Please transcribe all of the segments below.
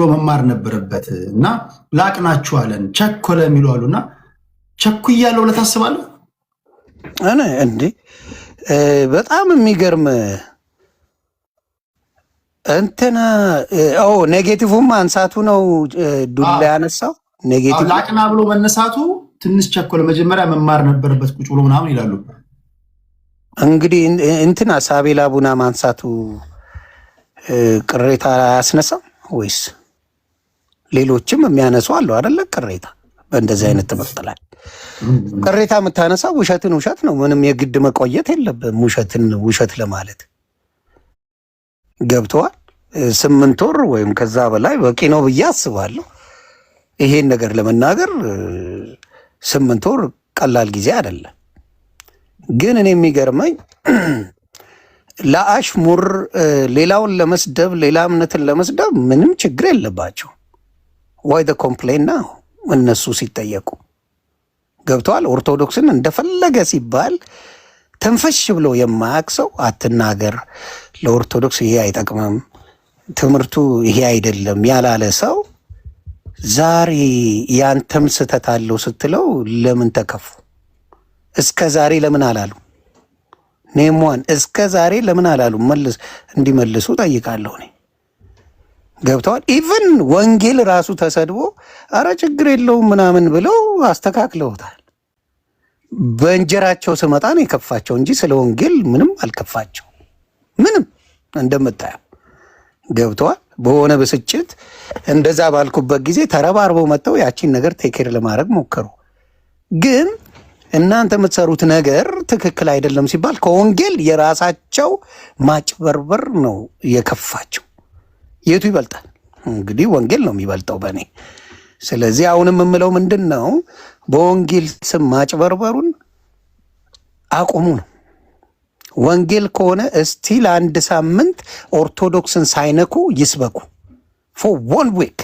መማር ነበረበት እና ላቅናችኋለን ቸኮለ የሚሉ አሉና ቸኩያለሁ ብለህ ታስባለህ? እኔ እንዴ በጣም የሚገርም እንትና ኔጌቲቭም አንሳቱ ነው ዱላ ያነሳው። ኔጌቲቭ ላቅና ብሎ መነሳቱ ትንሽ ቸኮለ፣ መጀመሪያ መማር ነበረበት ቁጭ ብሎ ምናምን ይላሉ። እንግዲህ እንትና ሳቤላ ቡና ማንሳቱ ቅሬታ አያስነሳም ወይስ? ሌሎችም የሚያነሱ አሉ አይደለ? ቅሬታ በእንደዚህ አይነት ትምህርት ላይ ቅሬታ የምታነሳው ውሸትን ውሸት ነው። ምንም የግድ መቆየት የለብም ውሸትን ውሸት ለማለት ገብተዋል። 8 ወር ወይም ከዛ በላይ በቂ ነው ብዬ አስባለሁ። ይሄን ነገር ለመናገር 8 ወር ቀላል ጊዜ አይደለም። ግን እኔ የሚገርመኝ ለአሽሙር ሌላውን ለመስደብ ሌላ እምነትን ለመስደብ ምንም ችግር የለባቸው። ዋይ ደ ኮምፕሌን ነው እነሱ ሲጠየቁ ገብተዋል። ኦርቶዶክስን እንደፈለገ ሲባል ተንፈሽ ብሎ የማያውቅ ሰው አትናገር፣ ለኦርቶዶክስ ይሄ አይጠቅምም፣ ትምህርቱ ይሄ አይደለም ያላለ ሰው ዛሬ ያንተም ስተት አለው ስትለው ለምን ተከፉ? እስከ ዛሬ ለምን አላሉ? ኔሟን እስከ ዛሬ ለምን አላሉ? እንዲመልሱ ጠይቃለሁ እኔ። ገብተዋል። ኢቭን ወንጌል ራሱ ተሰድቦ አረ ችግር የለውም ምናምን ብለው አስተካክለውታል። በእንጀራቸው ስመጣ ነው የከፋቸው እንጂ ስለ ወንጌል ምንም አልከፋቸው። ምንም እንደምታየው ገብተዋል። በሆነ ብስጭት እንደዛ ባልኩበት ጊዜ ተረባርበው መጥተው ያቺን ነገር ቴኬር ለማድረግ ሞከሩ። ግን እናንተ የምትሰሩት ነገር ትክክል አይደለም ሲባል ከወንጌል የራሳቸው ማጭበርበር ነው የከፋቸው። የቱ ይበልጣል? እንግዲህ ወንጌል ነው የሚበልጠው በእኔ። ስለዚህ አሁንም የምለው ምንድን ነው፣ በወንጌል ስም ማጭበርበሩን አቁሙ ነው። ወንጌል ከሆነ እስቲ ለአንድ ሳምንት ኦርቶዶክስን ሳይነኩ ይስበኩ። ፎር 1 ዊክ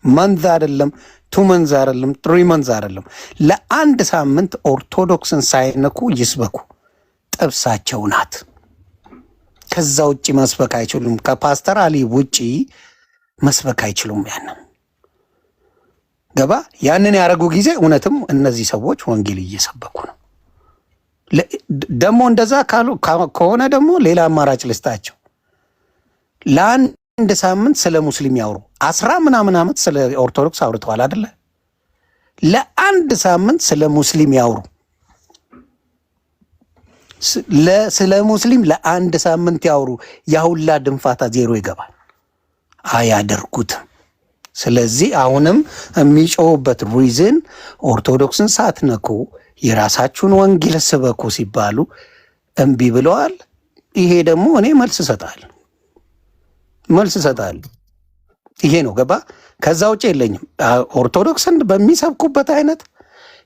መንዝ አይደለም 2 መንዝ አይደለም 3 መንዝ አይደለም፣ ለአንድ ሳምንት ኦርቶዶክስን ሳይነኩ ይስበኩ። ጥብሳቸው ናት። ከዛ ውጭ መስበክ አይችሉም። ከፓስተር አሊ ውጪ መስበክ አይችሉም። ገባ? ያንን ያደረጉ ጊዜ እውነትም እነዚህ ሰዎች ወንጌል እየሰበኩ ነው። ደግሞ እንደዛ ከሆነ ደግሞ ሌላ አማራጭ ልስጣቸው። ለአንድ ሳምንት ስለ ሙስሊም ያውሩ። 10 ምናምን ዓመት ስለ ኦርቶዶክስ አውርተዋል አይደለ? ለአንድ ሳምንት ስለ ሙስሊም ያውሩ። ስለ ሙስሊም ለአንድ ሳምንት ያውሩ። ያሁላ ድንፋታ ዜሮ ይገባል። አያደርጉትም። ስለዚህ አሁንም የሚጮሁበት ሪዝን ኦርቶዶክስን ሳትነኩ የራሳችሁን ወንጌል ስበኩ ሲባሉ እምቢ ብለዋል። ይሄ ደግሞ እኔ መልስ እሰጣለሁ። ይሄ ነው ገባ? ከዛ ውጭ የለኝም። ኦርቶዶክስን በሚሰብኩበት አይነት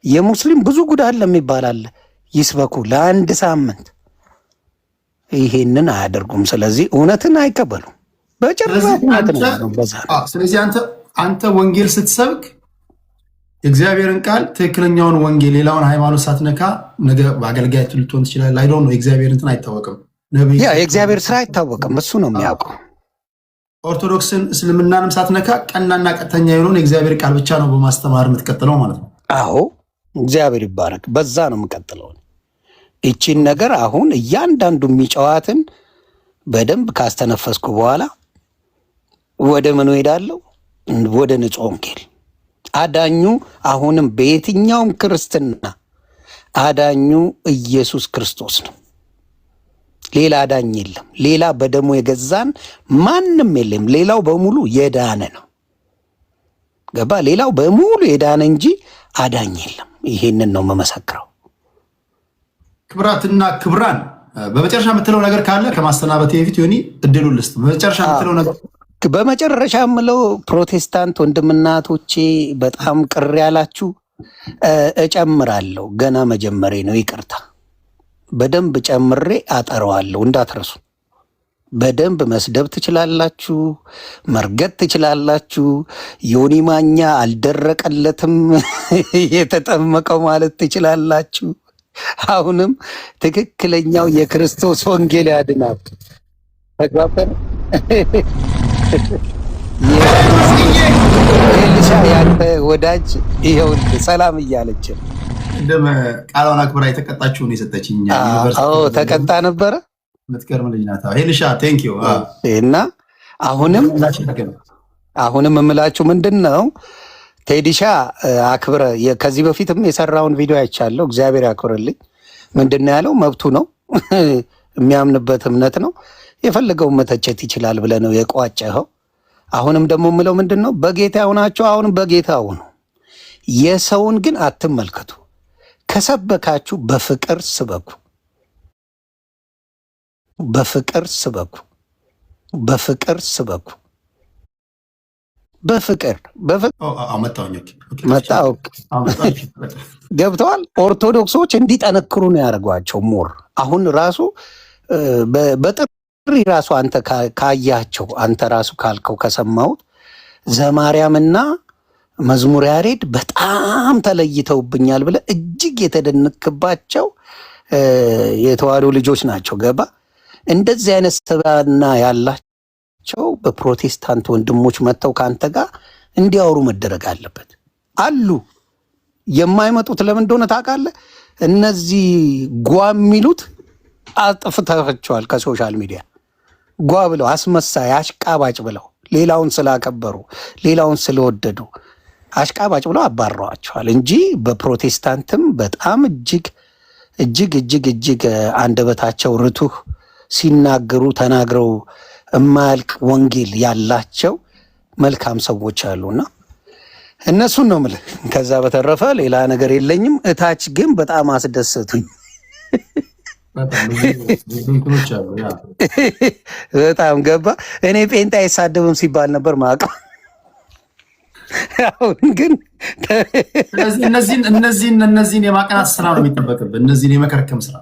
የሙስሊም ብዙ ጉድ አለ የሚባል አለ። ይስበኩ ለአንድ ሳምንት። ይሄንን አያደርጉም። ስለዚህ እውነትን አይቀበሉም በጭራሽ። ስለዚህ አንተ ወንጌል ስትሰብክ የእግዚአብሔርን ቃል ትክክለኛውን ወንጌል ሌላውን ሃይማኖት ሳትነካ ነገ በአገልጋይ ልትሆን ትችላለህ። አይ ዶንት ኖ የእግዚአብሔር እንትን አይታወቅም። የእግዚአብሔር ስራ አይታወቅም። እሱ ነው የሚያውቀው። ኦርቶዶክስን እስልምናንም ሳትነካ ቀናና ቀጥተኛ የሆነውን የእግዚአብሔር ቃል ብቻ ነው በማስተማር የምትቀጥለው ማለት ነው። አዎ እግዚአብሔር ይባረክ። በዛ ነው የምቀጥለው። እቺን ነገር አሁን እያንዳንዱ የሚጨዋትን በደንብ ካስተነፈስኩ በኋላ ወደ ምን ሄዳለሁ? ወደ ንጹህ ወንጌል። አዳኙ አሁንም በየትኛውም ክርስትና አዳኙ ኢየሱስ ክርስቶስ ነው። ሌላ አዳኝ የለም። ሌላ በደሙ የገዛን ማንም የለም። ሌላው በሙሉ የዳነ ነው። ገባ? ሌላው በሙሉ የዳነ እንጂ አዳኝ የለም። ይሄንን ነው መመሰክረው። ክብራትና ክብራን፣ በመጨረሻ የምትለው ነገር ካለ ከማስተናበቴ በፊት ዮኒ እድሉን ልስጥ። በመጨረሻ የምትለው ነገር? በመጨረሻ የምለው ፕሮቴስታንት ወንድምናቶቼ በጣም ቅር ያላችሁ እጨምራለሁ። ገና መጀመሬ ነው፣ ይቅርታ። በደንብ ጨምሬ አጠረዋለሁ፣ እንዳትረሱ። በደንብ መስደብ ትችላላችሁ፣ መርገጥ ትችላላችሁ። ዮኒ ማኛ አልደረቀለትም የተጠመቀው ማለት ትችላላችሁ። አሁንም ትክክለኛው የክርስቶስ ወንጌል ያድናል። ተግባባን? ወዳጅ ይኸውልህ ሰላም እያለች እንደም ቃሏን አክብራ የተቀጣችውን የሰጠችኝ ተቀጣ ነበረ። የምትገርም ልጅ ናት ሄልሻ። ቴንክ ዩ። እና አሁንም የምላችሁ ምንድን ነው ቴዲሻ አክብረ ከዚህ በፊትም የሰራውን ቪዲዮ አይቻለሁ። እግዚአብሔር ያክብርልኝ። ምንድን ነው ያለው? መብቱ ነው፣ የሚያምንበት እምነት ነው። የፈለገውን መተቸት ይችላል ብለህ ነው የቋጨኸው። አሁንም ደግሞ የምለው ምንድን ነው በጌታ ሆናችሁ አሁንም በጌታ ሁኑ። የሰውን ግን አትመልከቱ። ከሰበካችሁ በፍቅር ስበኩ፣ በፍቅር ስበኩ፣ በፍቅር ስበኩ። በፍቅር ገብተዋል። ኦርቶዶክሶች እንዲጠነክሩ ነው ያደርጓቸው። ሞር አሁን ራሱ በጥሪ ራሱ አንተ ካያቸው አንተ ራሱ ካልከው ከሰማሁት ዘማርያምና መዝሙር ያሬድ በጣም ተለይተውብኛል ብለህ እጅግ የተደነክባቸው የተዋሕዶ ልጆች ናቸው። ገባ? እንደዚህ አይነት ስብዕና ያላቸው በፕሮቴስታንት ወንድሞች መጥተው ከአንተ ጋር እንዲያወሩ መደረግ አለበት። አሉ የማይመጡት ለምን እንደሆነ ታውቃለህ? እነዚህ ጓ የሚሉት አጥፍተዋቸዋል ከሶሻል ሚዲያ። ጓ ብለው አስመሳይ አሽቃባጭ ብለው ሌላውን ስላከበሩ ሌላውን ስለወደዱ አሽቃባጭ ብለው አባረዋቸዋል እንጂ በፕሮቴስታንትም በጣም እጅግ እጅግ እጅግ እጅግ አንደበታቸው ርቱህ ሲናገሩ ተናግረው የማያልቅ ወንጌል ያላቸው መልካም ሰዎች አሉና እነሱን ነው የምልህ። ከዛ በተረፈ ሌላ ነገር የለኝም። እታች ግን በጣም አስደሰቱኝ። በጣም ገባ። እኔ ጴንጤ አይሳደብም ሲባል ነበር ማውቀው። አሁን ግን እነዚህን የማቀናት ስራ ነው የሚጠበቅብህ። እነዚህን የመከርከም ስራ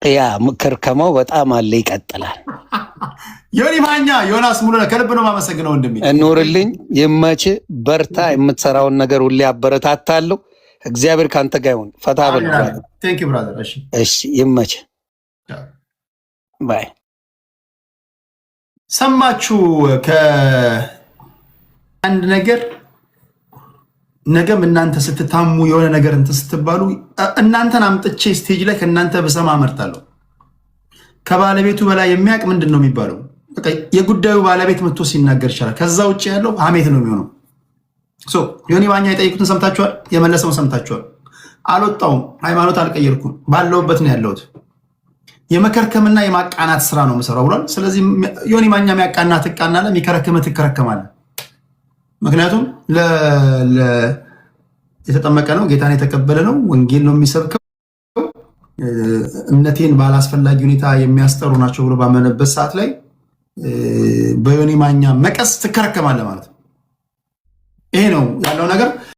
ያ ከርከማው በጣም አለ፣ ይቀጥላል። ዮኒ ማኛ ዮናስ ሙሉ ከልብ ነው የማመሰግነው ወንድሜ። እኖርልኝ፣ ይመች፣ በርታ። የምትሰራውን ነገር ሁሌ አበረታታለሁ። እግዚአብሔር ከአንተ ጋር ይሁን። ፈታ በል። ቴንክ ዩ ብራዘር። እሺ፣ ይመች። ባይ። ሰማችሁ? ከአንድ ነገር ነገም እናንተ ስትታሙ የሆነ ነገር እንትን ስትባሉ እናንተን አምጥቼ ስቴጅ ላይ ከእናንተ ብሰማ እመርጣለሁ። ከባለቤቱ በላይ የሚያውቅ ምንድን ነው የሚባለው? የጉዳዩ ባለቤት መጥቶ ሲናገር ይቻላል። ከዛ ውጭ ያለው ሀሜት ነው የሚሆነው። ዮኒ ማኛ የጠየቁትን ሰምታችኋል፣ የመለሰውን ሰምታችኋል። አልወጣውም፣ ሃይማኖት አልቀየርኩም፣ ባለውበት ነው ያለሁት። የመከርከምና የማቃናት ስራ ነው የምሰራው ብሏል። ስለዚህ ዮኒ ማኛ የሚያቃና ትቃናለህ፣ የሚከረክም ትከረከማለህ። ምክንያቱም የተጠመቀ ነው፣ ጌታን የተቀበለ ነው፣ ወንጌል ነው የሚሰብከው። እምነቴን ባላስፈላጊ ሁኔታ የሚያስጠሩ ናቸው ብሎ ባመነበት ሰዓት ላይ በዮኒ ማኛ መቀስ ትከረከማለህ ማለት ነው። ይሄ ነው ያለው ነገር።